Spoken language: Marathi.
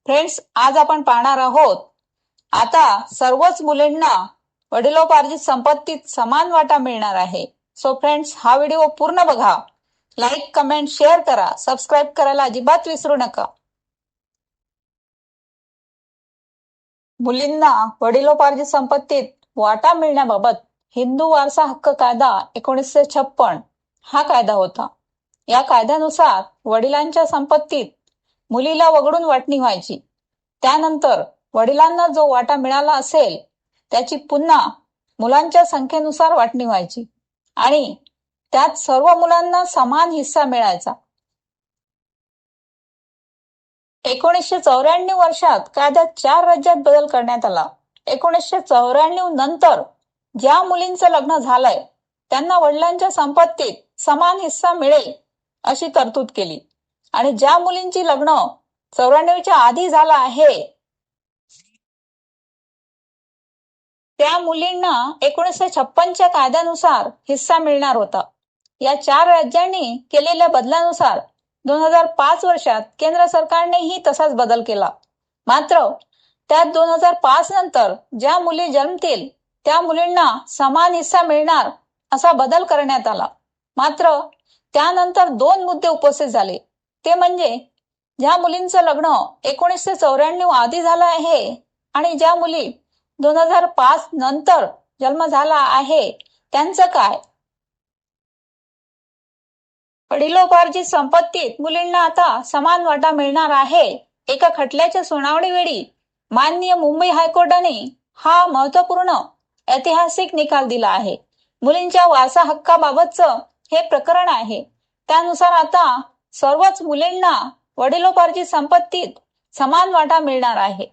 फ्रेंड्स, आज आपण पाहणार आहोत आता सर्वच मुलींना वडिलोपार्जित संपत्तीत समान वाटा मिळणार आहे. सो फ्रेंड्स, हा व्हिडिओ पूर्ण बघा. लाईक, कमेंट, शेअर करा. सबस्क्राईब करायला अजिबात विसरू नका. मुलींना वडिलोपार्जित संपत्तीत वाटा मिळण्याबाबत हिंदू वारसा हक्क कायदा 1956 हा कायदा होता. या कायद्यानुसार वडिलांच्या संपत्तीत मुलीला वगळून वाटणी व्हायची. त्यानंतर वडिलांना जो वाटा मिळाला असेल त्याची पुन्हा मुलांच्या संख्येनुसार वाटणी व्हायची आणि त्यात सर्व मुलांना समान हिस्सा मिळायचा. 1994 वर्षात कायद्यात 4 राज्यात बदल करण्यात आला. 1994 नंतर ज्या मुलींचं लग्न झालंय त्यांना वडिलांच्या संपत्तीत समान हिस्सा मिळेल अशी तरतूद केली आणि ज्या मुलींची लग्न 94च्या आधी झालं आहे त्या मुलींना 1956च्या कायद्यानुसार हिस्सा मिळणार होता. या 4 राज्यांनी केलेल्या बदलानुसार 2005 वर्षात केंद्र सरकारनेही तसाच बदल केला. मात्र त्यात 2005 नंतर ज्या मुली जन्मतील त्या मुलींना समान हिस्सा मिळणार असा बदल करण्यात आला. मात्र त्यानंतर 2 मुद्दे उपस्थित झाले. ते म्हणजे ज्या मुलींचं लग्न 1994 आधी झालं आहे आणि ज्या मुली 2005 नंतर जन्म झाला आहे त्यांचं काय? वडिलोपार्जित संपत्तीत मुलींना आता समान वाटा मिळणार आहे. एका खटल्याच्या सुनावणीवेळी माननीय मुंबई हायकोर्टाने हा महत्वपूर्ण ऐतिहासिक निकाल दिला आहे. मुलींच्या वारसा हक्काबाबतचं हे प्रकरण आहे. त्यानुसार आता सर्वच मुलींना वडिलोपार्जित संपत्तीत समान वाटा मिळणार आहे.